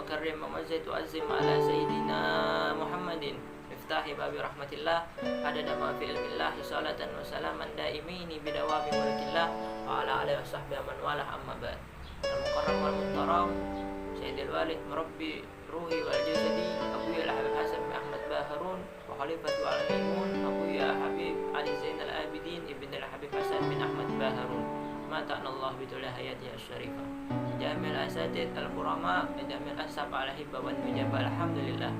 وكرم ومجد وعزم على سيدنا محمد مفتاح باب رحمة الله عدد ما في علم الله صلاة وسلاما دائمين بدوام ملك الله وعلى آله وصحبه من والاه أما بعد. المكرم والمحترم سيد الوالد مربي روحي والجسدي أبويا الحبيب حسن بن أحمد باهرون وخليفة على الميمون أبويا حبيب علي زين العابدين ابن الحبيب حسن بن أحمد باهرون ماتعنا الله بطول حياته الشريفة جامع الأساتذة الكرماء جامع الأساب على hibah wan mujabah. Alhamdulillah,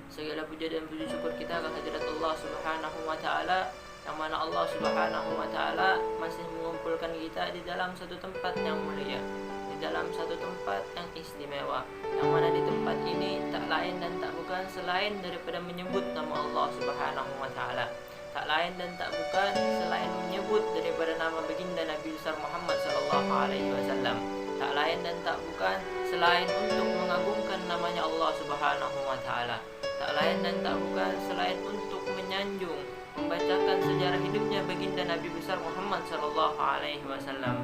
segala puja dan puji syukur kita kehadirat Allah Subhanahu wa taala, yang mana Allah Subhanahu wa taala masih mengumpulkan kita di dalam satu tempat yang mulia, di dalam satu tempat yang istimewa, yang mana di tempat ini tak lain dan tak bukan selain daripada menyebut nama Allah Subhanahu wa taala, tak lain dan tak bukan selain menyebut daripada nama baginda Nabi besar Muhammad sallallahu alaihi wasallam, tak lain dan tak bukan selain untuk mengagungkan namanya Allah Subhanahu wa taala, tak lain dan tak bukan selain untuk menyanjung, membacakan sejarah hidupnya baginda Nabi besar Muhammad sallallahu alaihi wasallam.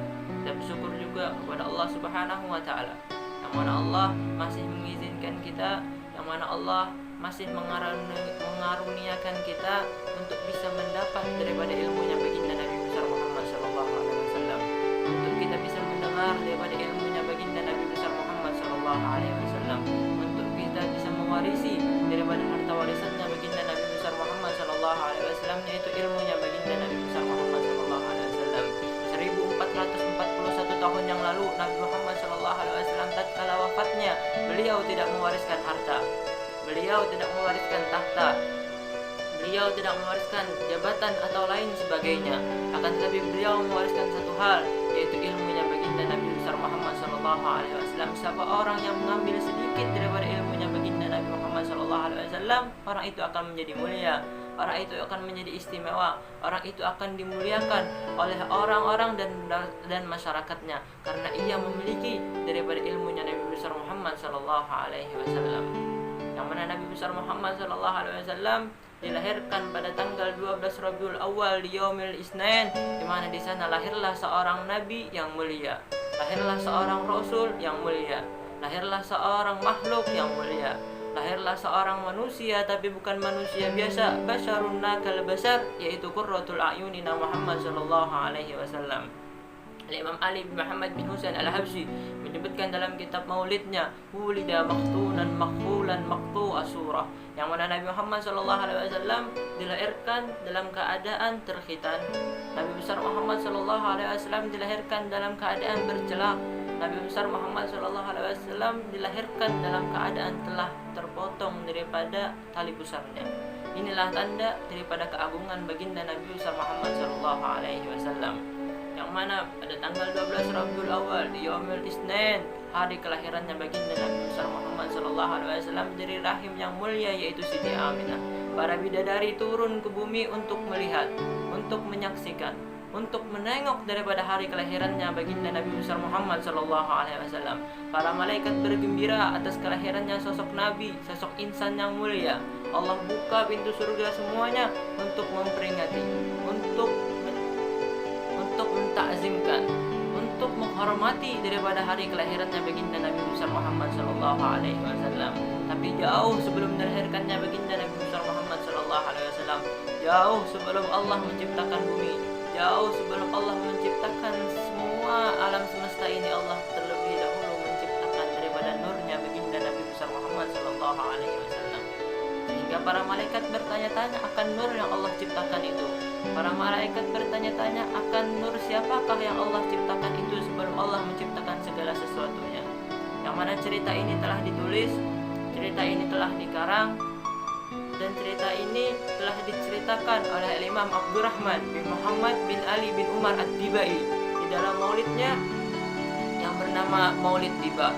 Dan bersyukur juga kepada Allah Subhanahu wa taala, yang mana Allah masih mengizinkan kita, yang mana Allah masih mengaruniakan kita untuk bisa mendapat daripada ilmunya baginda Nabi besar Muhammad sallallahu alaihi wasallam, untuk kita bisa mendengar daripada ilmunya baginda Nabi besar Muhammad sallallahu alaihi wasallam, untuk kita bisa mewarisi daripada harta warisannya baginda Nabi besar Muhammad sallallahu alaihi wasallam, yaitu ilmunya baginda Nabi besar Muhammad sallallahu alaihi wasallam. 1441 tahun yang lalu Nabi Muhammad sallallahu alaihi wasallam tatkala wafatnya, beliau tidak mewariskan harta, beliau tidak mewariskan tahta, beliau tidak mewariskan jabatan atau lain sebagainya, akan tetapi beliau mewariskan satu hal, yaitu ilmunya baginda Nabi besar Muhammad sallallahu alaihi wasallam. Siapa orang yang mengambil sedikit daripada ilmunya baginda Nabi Muhammad sallallahu alaihi wasallam, orang itu akan menjadi mulia, orang itu akan menjadi istimewa, orang itu akan dimuliakan oleh orang-orang dan masyarakatnya, karena ia memiliki daripada ilmunya Nabi besar Muhammad sallallahu alaihi wasallam. Yang mana Nabi besar Muhammad sallallahu alaihi wasallam dilahirkan pada tanggal 12 Rabiul Awal di Yaumil Isnain, di mana di sana lahirlah seorang nabi yang mulia, lahirlah seorang rasul yang mulia, lahirlah seorang makhluk yang mulia, lahirlah seorang manusia tapi bukan manusia biasa, basyarun nakal basar, yaitu qurratul a'yunina Muhammad sallallahu alaihi wasallam. Imam Ali bin Muhammad bin Husain Al-Habsyi menyebutkan dalam kitab maulidnya, wulida maktunan makhulan maktu asurah, yang mana Nabi Muhammad sallallahu alaihi wasallam dilahirkan dalam keadaan terkhitan. Nabi besar Muhammad sallallahu alaihi wasallam dilahirkan dalam keadaan bercelak. Nabi besar Muhammad sallallahu alaihi wasallam dilahirkan dalam keadaan telah terpotong daripada tali pusarnya. Inilah tanda daripada keagungan baginda Nabi besar Muhammad sallallahu alaihi wasallam, yang mana pada tanggal 12 Rabiul Awal di Yaumil Isnain, hari kelahirannya baginda Nabi besar Muhammad sallallahu alaihi wasallam dari rahim yang mulia, yaitu Siti Aminah. Para bidadari turun ke bumi untuk melihat, untuk menyaksikan, untuk menengok daripada hari kelahirannya baginda Nabi besar Muhammad sallallahu alaihi wasallam. Para malaikat bergembira atas kelahirannya sosok nabi, sosok insan yang mulia. Allah buka pintu surga semuanya untuk memperingati, untuk mentakzimkan, untuk menghormati daripada hari kelahirannya baginda Nabi besar Muhammad sallallahu alaihi wasallam. Tapi jauh sebelum dilahirkannya baginda Nabi besar Muhammad sallallahu alaihi wasallam, jauh sebelum Allah menciptakan bumi, jauh sebelum Allah menciptakan semua alam semesta ini, Allah terlebih dahulu menciptakan daripada nurnya baginda Nabi besar Muhammad sallallahu alaihi wasallam. Sehingga para malaikat bertanya-tanya akan nur yang Allah ciptakan itu. Para malaikat bertanya-tanya akan nur siapakah yang Allah ciptakan itu sebelum Allah menciptakan segala sesuatunya. Yang mana cerita ini telah ditulis, cerita ini telah dikarang, dan cerita ini telah diceritakan oleh Imam Abdurrahman bin Muhammad bin Ali bin Umar Ad-Dibai di dalam maulidnya yang bernama Maulid Diba.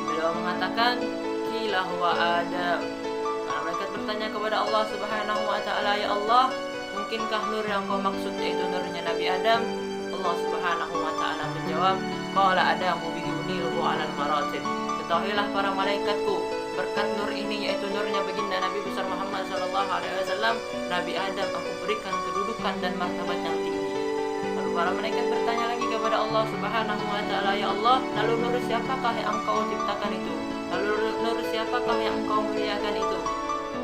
Beliau mengatakan, qila huwa Adam. Para malaikat bertanya kepada Allah Subhanahu wa taala, ya Allah, mungkinkah nur yang kau maksud yaitu nurnya Nabi Adam? Allah Subhanahu wa taala menjawab, qala Adamu bi yuniruhu 'alal maratib. Ketahuilah para malaikatku, berkat nur ini yaitu nurnya baginda Nabi besar Muhammad sallallahu alaihi wasallam, Nabi Adam aku berikan kedudukan dan martabat yang tinggi. Lalu para malaikat bertanya lagi kepada Allah Subhanahu wa taala, "Ya Allah, lalu nur siapakah yang Engkau ciptakan itu? Lalu nur siapakah yang Engkau muliakan itu?"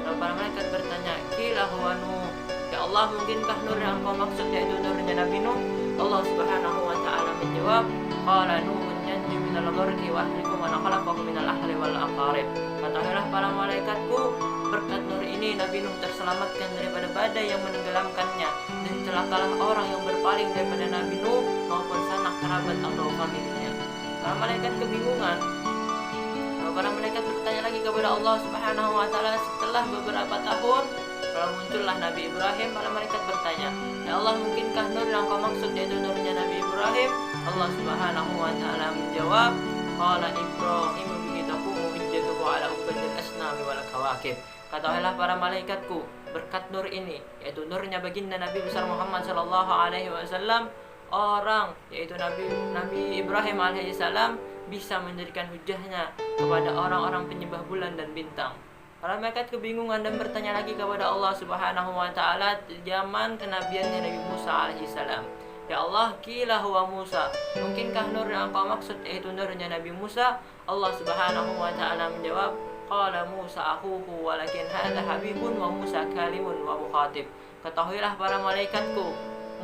Lalu para malaikat bertanya, "Qila huwa Nuh." "Ya Allah, mungkinkah nur yang Engkau maksud yaitu nurnya Nabi Nuh?" Allah Subhanahu wa taala menjawab, "Qala Nuhun yanju minal gharqi wa ahlikum wa khalaqahu minal ahli wal aqarib." Katakanlah para malaikatku, berkat nur ini Nabi Nuh terselamatkan daripada badai yang menenggelamkannya, dan celakalah orang yang berpaling daripada Nabi Nuh maupun sanak kerabat atau familinya. Para malaikat kebingungan. Lalu para malaikat bertanya lagi kepada Allah Subhanahu wa taala setelah beberapa tahun. Lalu muncullah Nabi Ibrahim. Para malaikat bertanya, "Ya Allah, mungkinkah nur yang Kau maksud yaitu nurnya Nabi Ibrahim?" Allah Subhanahu wa taala menjawab, "Qala Ibrahim bihi taqumu hujjatuhu ala ubadil asnami wal kawakib." Katakanlah para malaikatku, berkat nur ini, yaitu nurnya baginda Nabi besar Muhammad sallallahu alaihi wasallam, orang yaitu Nabi Ibrahim alaihi salam bisa menjadikan hujahnya kepada orang-orang penyembah bulan dan bintang. Para malaikat kebingungan dan bertanya lagi kepada Allah Subhanahu wa taala zaman kenabiannya Nabi Musa alaihi salam. "Ya Allah, qila huwa Musa." Mungkinkah nur yang Engkau maksud yaitu nurnya Nabi Musa? Allah Subhanahu wa taala menjawab, "Qala Musa akhuhu walakin hadha habibun wa Musa kalimun wa mukhatib." Ketahuilah para malaikatku,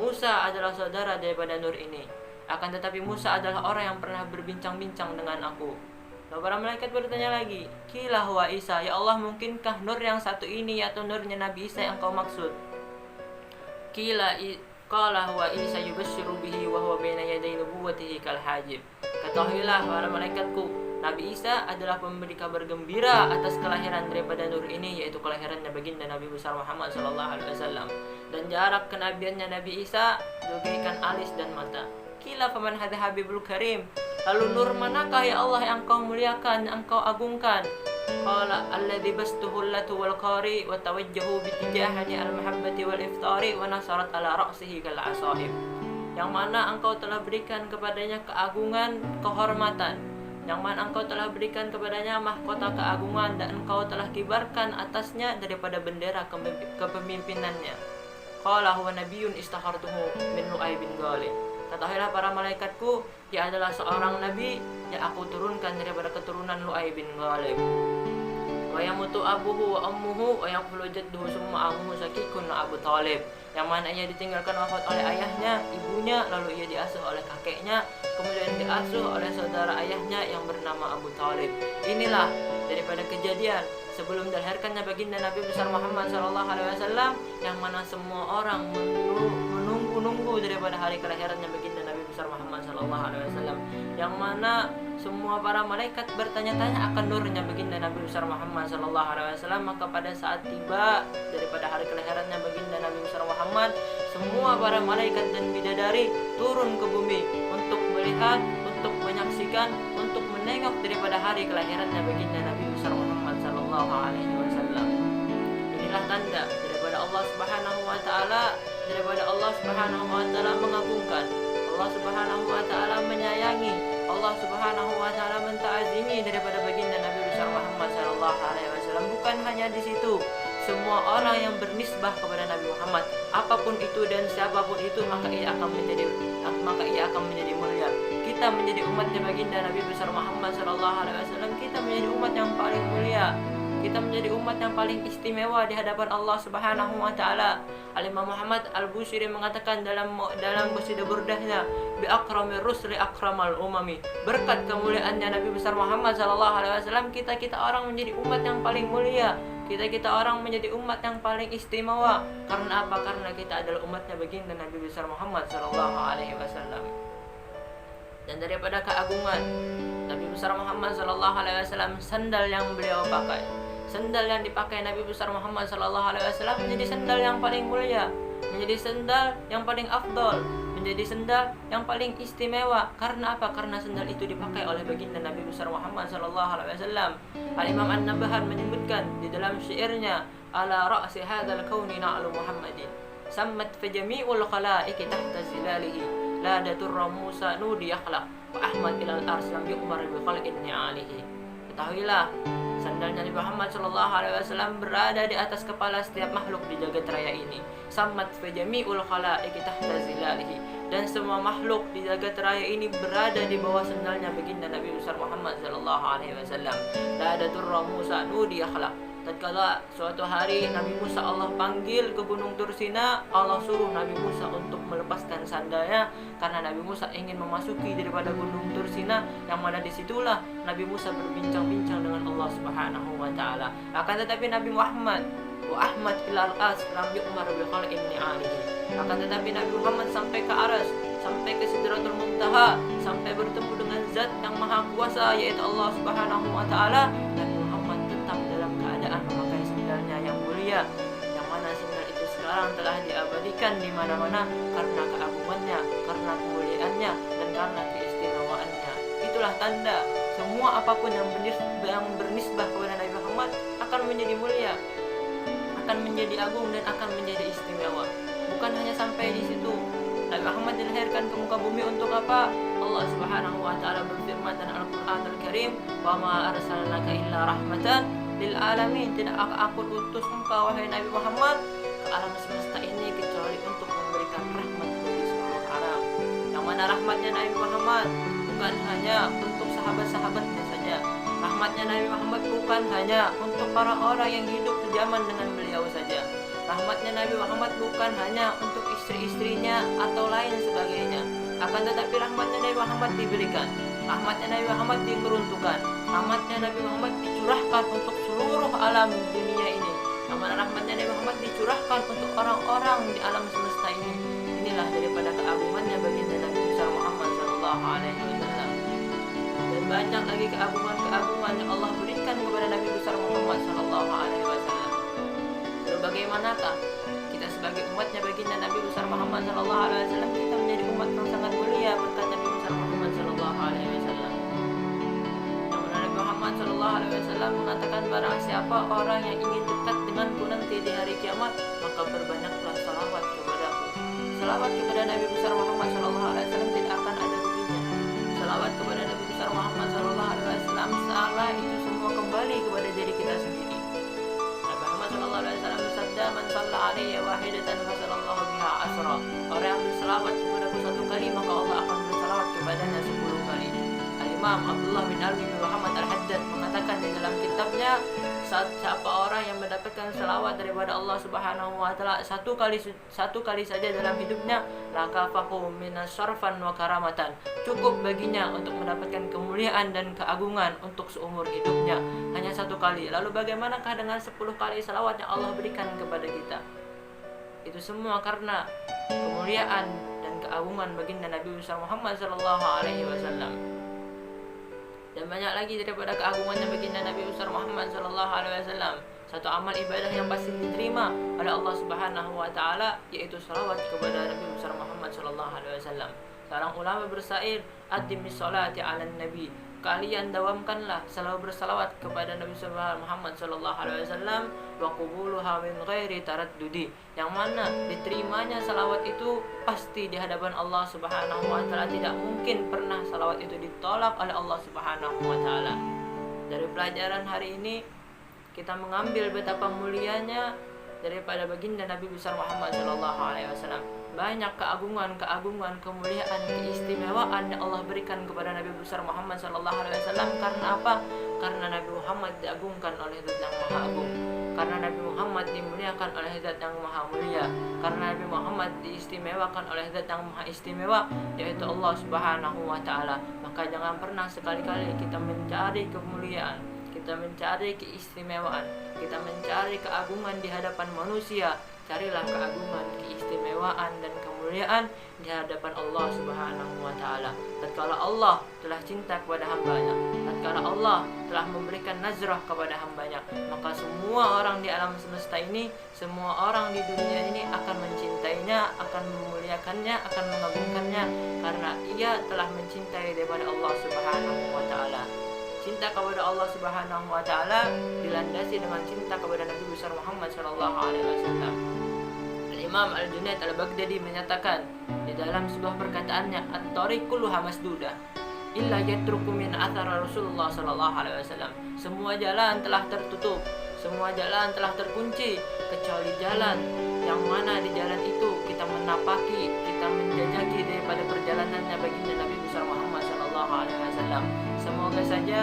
Musa adalah saudara daripada nur ini, akan tetapi Musa adalah orang yang pernah berbincang-bincang dengan aku. Lalu para malaikat bertanya lagi, "Qila huwa Isa." Ya Allah, mungkinkah nur yang satu ini yaitu nurnya Nabi Isa yang Kau maksud? Qala huwa Isa yubashshiru bihi wa huwa baina yaday nubuwwatihi kal hajib. Ketahuilah para malaikatku, Nabi Isa adalah pemberi kabar gembira atas kelahiran daripada nur ini, yaitu kelahirannya baginda Nabi besar Muhammad sallallahu alaihi wasallam, dan jarak kenabiannya Nabi Isa bagaikan alis dan mata. Qila faman hadha habibul karim. Lalu nur manakah ya Allah yang Kau muliakan, yang Kau agungkan? Qala alladhi bastuhu allatu wal qari wa tawajjahu bitijahani al mahabbati wal iftari wa nasarat ala ra'sihi kal asahib. Yang mana Engkau telah berikan kepadanya keagungan, kehormatan, yang mana Engkau telah berikan kepadanya mahkota keagungan, dan Engkau telah kibarkan atasnya daripada bendera kepemimpinannya. Qala huwa nabiyyun istakhartuhu min Lu'ay bin Ghalib. Katakanlah para malaikatku, dia adalah seorang nabi yang aku turunkan daripada keturunan Lu'ay bin Ghalib. Wa yamutu abuhu wa ummuhu wa yaqulu jadduhu summa amuhu sakikun Abu Talib. Yang mana ia ditinggalkan wafat oleh ayahnya, ibunya, lalu ia diasuh oleh kakeknya, kemudian diasuh oleh saudara ayahnya yang bernama Abu Talib. Inilah daripada kejadian sebelum dilahirkannya baginda Nabi besar Muhammad sallallahu alaihi wasallam, yang mana semua orang menunggu daripada hari kelahirannya baginda Nabi besar Muhammad sallallahu alaihi wasallam, yang mana semua para malaikat bertanya-tanya akan nurnya baginda Nabi besar Muhammad sallallahu alaihi wasallam. Maka pada saat tiba daripada hari kelahirannya baginda Nabi besar Muhammad, semua para malaikat dan bidadari turun ke bumi untuk melihat, untuk menyaksikan, untuk menengok daripada hari kelahirannya baginda Nabi besar Muhammad sallallahu alaihi wasallam. Inilah tanda daripada Allah Subhanahu wa taala, daripada Allah Subhanahu wa taala mengagungkan, Allah Subhanahu wa taala menyayangi, Allah Subhanahu wa taala mentaazimi daripada baginda Nabi besar Muhammad sallallahu alaihi wasallam. Bukan hanya di situ, semua orang yang bernisbah kepada Nabi Muhammad, apapun itu dan siapapun itu, maka ia akan menjadi mulia. Kita menjadi umatnya baginda Nabi besar Muhammad sallallahu alaihi wasallam, kita menjadi umat yang paling mulia. Kita menjadi umat yang paling istimewa di hadapan Allah Subhanahu wa taala. Al-Imam Muhammad Al-Bushiri mengatakan dalam qasidah burdahnya, bi akramir rusli akramal umami. Berkat kemuliaannya Nabi besar Muhammad sallallahu alaihi wasallam, kita orang menjadi umat yang paling mulia. Kita orang menjadi umat yang paling istimewa. Karena apa? Karena kita adalah umatnya baginda Nabi besar Muhammad sallallahu alaihi wasallam. Dan daripada keagungan Nabi besar Muhammad sallallahu alaihi wasallam, sandal yang beliau pakai, sandal yang dipakai Nabi besar Muhammad sallallahu alaihi wasallam menjadi sandal yang paling mulia, menjadi sandal yang paling afdol, menjadi sandal yang paling istimewa. Karena apa? Karena sandal itu dipakai oleh baginda Nabi besar Muhammad sallallahu alaihi wasallam. Al-Imam An-Nabbahan menyebutkan di dalam syairnya, ala ra'si hadzal kauni na'lu Muhammadin sammat fa jami'ul khalaiqi tahta zilalihi la daturra Musa nudi akhlaq wa Ahmad ilal ars lam yu'mar bi khalqin ni'alihi. Ketahuilah, Sandalnya Nabi Muhammad sallallahu alaihi wasallam berada di atas kepala setiap makhluk di jagat raya ini. Sammat fi jami'ul khalaiqi tahta zilalihi. Dan semua makhluk di jagat raya ini berada di bawah sandalnya baginda Nabi besar Muhammad sallallahu alaihi wasallam. La adatur Musa nudi akhlaq. Tatkala suatu hari Nabi Musa Allah panggil ke Gunung Tursina, Allah suruh Nabi Musa untuk melepaskan sandalnya karena Nabi Musa ingin memasuki daripada Gunung Tursina, yang mana disitulah Nabi Musa berbincang-bincang dengan Allah Subhanahu wa taala. Akan tetapi Nabi Muhammad wa Ahmad ilal as lam yu'mar bi khalqin ni'alihi. Akan tetapi Nabi Muhammad sampai ke aras, sampai ke Sidratul Muntaha, sampai bertemu dengan Zat yang Maha Kuasa yaitu Allah Subhanahu wa taala. Nabi Muhammad tetap dalam keadaan memakai sandalnya yang mulia, yang mana sandal itu sekarang telah diabadikan di mana-mana karena keagungannya, karena kemuliaannya, dan karena keistimewaannya. Itulah tanda semua apapun yang bernisbah kepada Nabi Muhammad akan menjadi mulia, akan menjadi agung, dan akan menjadi istimewa. Bukan hanya sampai di situ. Nabi Muhammad dilahirkan ke muka bumi untuk apa? Allah Subhanahu wa taala berfirman dalam Al-Qur'an Al-Karim, "Wa ma arsalnaka illa rahmatan lil alamin." Tidak aku utus engkau wahai Nabi Muhammad ke alam semesta ini kecuali untuk memberikan rahmat bagi seluruh alam. Yang mana rahmatnya Nabi Muhammad bukan hanya untuk sahabat-sahabatnya saja. Rahmatnya Nabi Muhammad bukan hanya untuk para orang yang hidup sejaman dengan beliau saja. Rahmatnya Nabi Muhammad bukan hanya untuk istri-istrinya atau lain sebagainya. Akan tetapi rahmatnya Nabi Muhammad diberikan, rahmatnya Nabi Muhammad diperuntukkan, rahmatnya Nabi Muhammad dicurahkan untuk seluruh alam dunia ini. Amanah rahmatnya Nabi Muhammad dicurahkan untuk orang-orang di alam semesta ini. Inilah daripada keagungannya baginda Nabi besar Muhammad sallallahu alaihi wasallam. Dan banyak lagi keagungan-keagungan yang Allah berikan kepada Nabi besar Muhammad sallallahu alaihi wasallam. Lalu bagaimanakah kita sebagai umatnya baginda Nabi besar Muhammad sallallahu alaihi wasallam, kita menjadi umat yang sangat mulia berkat Nabi besar Muhammad sallallahu alaihi wasallam. Yang mana Nabi Muhammad sallallahu alaihi wasallam mengatakan, barang siapa orang yang ingin dekat denganku nanti di hari kiamat, maka berbanyaklah salawat kepadaku. Salawat kepada Nabi besar Muhammad sallallahu alaihi wasallam tidak akan ada ruginya. Salawat kepada Nabi besar Muhammad sallallahu alaihi wasallam salah itu semua kembali kepada diri kita sendiri. Nabi Muhammad sallallahu alaihi wasallam bersabda, "Man shalla alayya wahidatan fasallallahu biha asra." Orang yang berselawat kepadaku satu kali, maka Allah akan berselawat kepadanya 10 kali. Imam Abdullah bin Alwi bin Muhammad Al-Haddad mengatakan di dalam kitabnya, siapa orang yang mendapatkan selawat daripada Allah Subhanahu wa taala satu kali saja dalam hidupnya, lakafahu minasyarfan wa karamatan. Cukup baginya untuk mendapatkan kemuliaan dan keagungan untuk seumur hidupnya. Hanya satu kali. Lalu bagaimanakah dengan 10 kali selawat yang Allah berikan kepada kita? Itu semua karena kemuliaan dan keagungan baginda Nabi Muhammad sallallahu alaihi wasallam. Dan banyak lagi daripada keagungannya baginda Nabi besar Muhammad sallallahu alaihi wasallam. Satu amal ibadah yang pasti diterima oleh Allah Subhanahu wa taala yaitu salawat kepada Nabi besar Muhammad sallallahu alaihi wasallam. Seorang ulama bersair, "Addimis sholati 'alan nabi." Kalian dawamkanlah selalu bersalawat kepada Nabi Muhammad sallallahu alaihi wasallam, wa qubuluha min ghairi taraddudi. Yang mana diterimanya salawat itu pasti di hadapan Allah Subhanahu wa taala. Tidak mungkin pernah salawat itu ditolak oleh Allah Subhanahu wa taala. Dari pelajaran hari ini kita mengambil betapa mulianya daripada baginda Nabi besar Muhammad sallallahu alaihi wasallam. Banyak keagungan, kemuliaan, keistimewaan yang Allah berikan kepada Nabi besar Muhammad sallallahu alaihi wasallam. Karena apa? Karena Nabi Muhammad diagungkan oleh Zat yang Maha Agung. Karena Nabi Muhammad dimuliakan oleh Zat yang Maha Mulia. Karena Nabi Muhammad diistimewakan oleh Zat yang Maha Istimewa, yaitu Allah Subhanahu wa taala. Maka jangan pernah sekali-kali kita mencari kemuliaan, kita mencari keistimewaan, kita mencari keagungan di hadapan manusia. Carilah keagungan, keistimewaan, dan kemuliaan di hadapan Allah Subhanahu wa taala. Tatkala Allah telah cinta kepada hambanya, tatkala Allah telah memberikan nazrah kepada hambanya, maka semua orang di alam semesta ini, semua orang di dunia ini akan mencintainya, akan memuliakannya, akan mengagungkannya, karena ia telah mencintai daripada Allah Subhanahu wa taala. Cinta kepada Allah Subhanahu wa taala dilandasi dengan cinta kepada Nabi besar Muhammad sallallahu alaihi wasallam. Imam Al-Junaid Al-Baghdadi menyatakan di dalam sebuah perkataannya, "At-tariq kulluha masdudah." illa yatruku min athar Rasulullah sallallahu alaihi wasallam. Semua jalan telah tertutup, semua jalan telah terkunci kecuali jalan yang mana di jalan itu kita menapaki, kita menjajaki daripada perjalanannya baginda Nabi besar Muhammad sallallahu alaihi wasallam. Semoga saja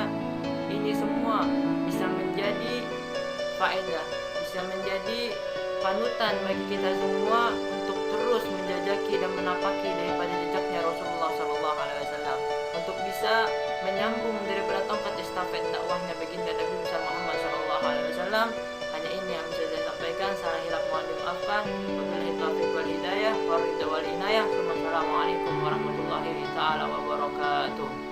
ini semua bisa menjadi faedah, bisa menjadi panutan bagi kita semua untuk terus menjajaki dan menapaki daripada jejaknya Rasulullah sallallahu alaihi wasallam, untuk bisa menyambung daripada tongkat estafet dakwahnya baginda Nabi besar Muhammad sallallahu alaihi wasallam. Hanya ini yang bisa saya sampaikan. Salah hilaf mohon dimaafkan. Wabillahi taufiq wal hidayah, waridha wal inayah. Wassalamualaikum warahmatullahi taala wabarakatuh.